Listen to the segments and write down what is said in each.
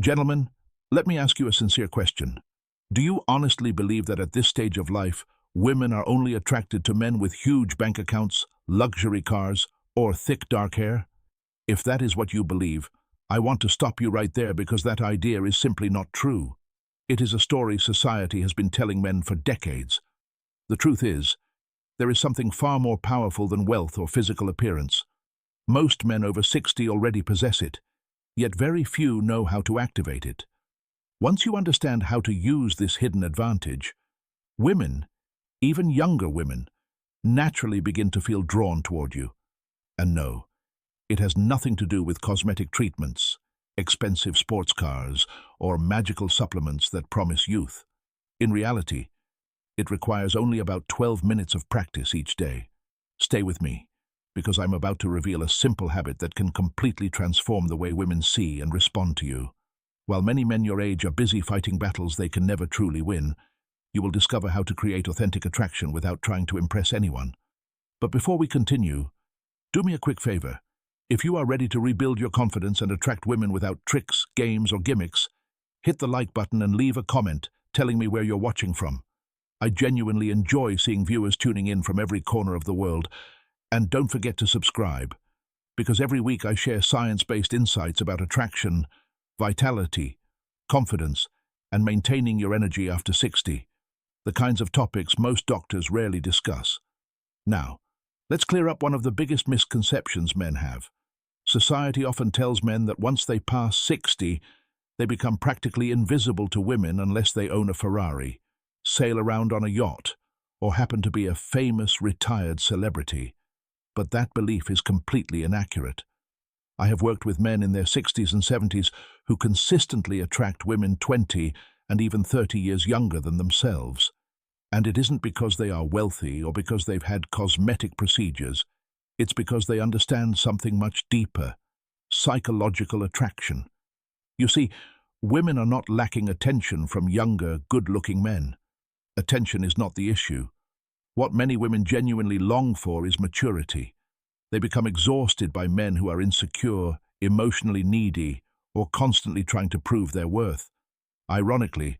Gentlemen, let me ask you a sincere question. Do you honestly believe that at this stage of life, women are only attracted to men with huge bank accounts, luxury cars, or thick dark hair? If that is what you believe, I want to stop you right there because that idea is simply not true. It is a story society has been telling men for decades. The truth is, there is something far more powerful than wealth or physical appearance. Most men over 60 already possess it, yet very few know how to activate it. Once you understand how to use this hidden advantage, women, even younger women, naturally begin to feel drawn toward you. And no, it has nothing to do with cosmetic treatments, expensive sports cars, or magical supplements that promise youth. In reality, it requires only about 12 minutes of practice each day. Stay with me, because I'm about to reveal a simple habit that can completely transform the way women see and respond to you. While many men your age are busy fighting battles they can never truly win, you will discover how to create authentic attraction without trying to impress anyone. But before we continue, do me a quick favor. If you are ready to rebuild your confidence and attract women without tricks, games, or gimmicks, hit the like button and leave a comment telling me where you're watching from. I genuinely enjoy seeing viewers tuning in from every corner of the world. And don't forget to subscribe, because every week I share science-based insights about attraction, vitality, confidence, and maintaining your energy after 60, the kinds of topics most doctors rarely discuss. Now, let's clear up one of the biggest misconceptions men have. Society often tells men that once they pass 60, they become practically invisible to women unless they own a Ferrari, sail around on a yacht, or happen to be a famous retired celebrity. But that belief is completely inaccurate. I have worked with men in their 60s and 70s who consistently attract women 20 and even 30 years younger than themselves. And it isn't because they are wealthy or because they've had cosmetic procedures. It's because they understand something much deeper: psychological attraction. You see, women are not lacking attention from younger, good-looking men. Attention is not the issue. What many women genuinely long for is maturity. They become exhausted by men who are insecure, emotionally needy, or constantly trying to prove their worth. Ironically,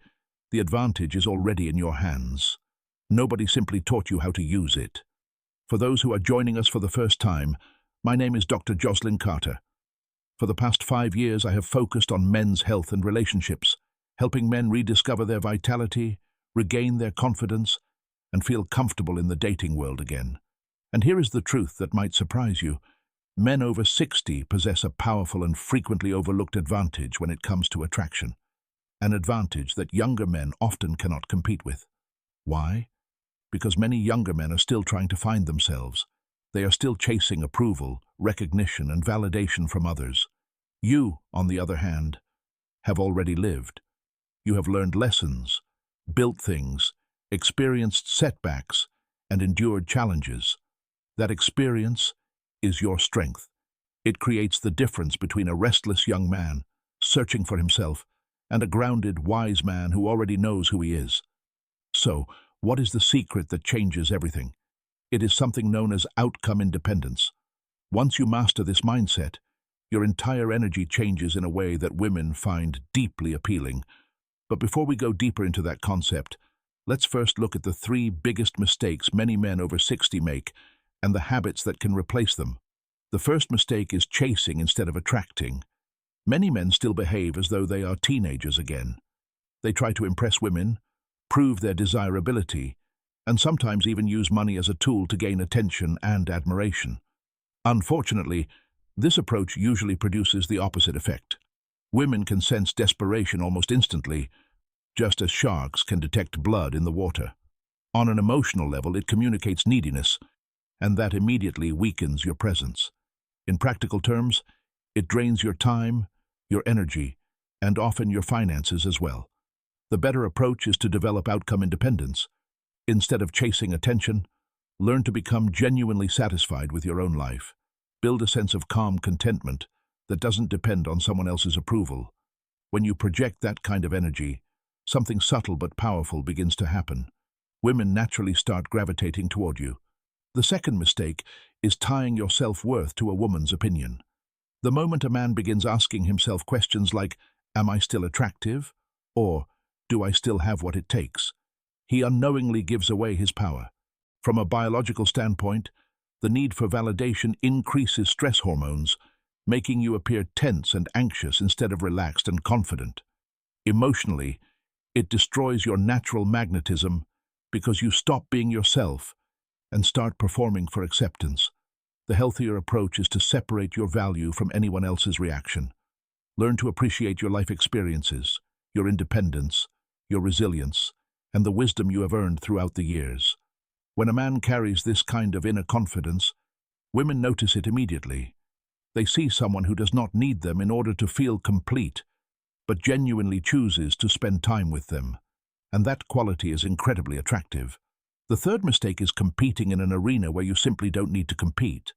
the advantage is already in your hands. Nobody simply taught you how to use it. For those who are joining us for the first time, my name is Dr. Jocelyn Carter. For the past 5 years, I have focused on men's health and relationships, helping men rediscover their vitality, regain their confidence, and feel comfortable in the dating world again. And here is the truth that might surprise you. Men over 60 possess a powerful and frequently overlooked advantage when it comes to attraction. An advantage that younger men often cannot compete with. Why? Because many younger men are still trying to find themselves. They are still chasing approval, recognition, and validation from others. You, on the other hand, have already lived. You have learned lessons, built things, experienced setbacks, and endured challenges. That experience is your strength. It creates the difference between a restless young man, searching for himself, and a grounded, wise man who already knows who he is. So, what is the secret that changes everything? It is something known as outcome independence. Once you master this mindset, your entire energy changes in a way that women find deeply appealing. But before we go deeper into that concept, let's first look at the 3 biggest mistakes many men over 60 make and the habits that can replace them. The first mistake is chasing instead of attracting. Many men still behave as though they are teenagers again. They try to impress women, prove their desirability, and sometimes even use money as a tool to gain attention and admiration. Unfortunately, this approach usually produces the opposite effect. Women can sense desperation almost instantly, just as sharks can detect blood in the water. On an emotional level, it communicates neediness, and that immediately weakens your presence. In practical terms, it drains your time, your energy, and often your finances as well. The better approach is to develop outcome independence. Instead of chasing attention, learn to become genuinely satisfied with your own life. Build a sense of calm contentment that doesn't depend on someone else's approval. When you project that kind of energy, something subtle but powerful begins to happen. Women naturally start gravitating toward you. The second mistake is tying your self-worth to a woman's opinion. The moment a man begins asking himself questions like, Am I still attractive? Or do I still have what it takes? He unknowingly gives away his power. From a biological standpoint, the need for validation increases stress hormones, making you appear tense and anxious instead of relaxed and confident. Emotionally, it destroys your natural magnetism because you stop being yourself and start performing for acceptance. The healthier approach is to separate your value from anyone else's reaction. Learn to appreciate your life experiences, your independence, your resilience, and the wisdom you have earned throughout the years. When a man carries this kind of inner confidence, women notice it immediately. They see someone who does not need them in order to feel complete, but genuinely chooses to spend time with them. And that quality is incredibly attractive. The third mistake is competing in an arena where you simply don't need to compete.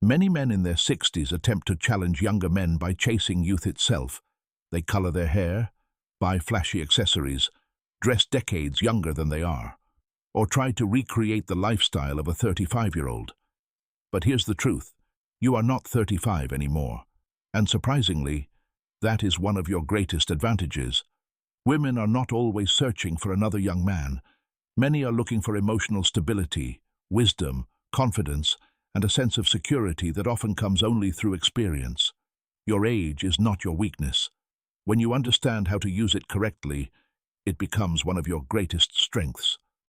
Many men in their 60s attempt to challenge younger men by chasing youth itself. They color their hair, buy flashy accessories, dress decades younger than they are, or try to recreate the lifestyle of a 35-year-old. But here's the truth. You are not 35 anymore. And surprisingly, that is one of your greatest advantages. Women are not always searching for another young man. Many are looking for emotional stability, wisdom, confidence, and a sense of security that often comes only through experience. Your age is not your weakness. When you understand how to use it correctly, it becomes one of your greatest strengths.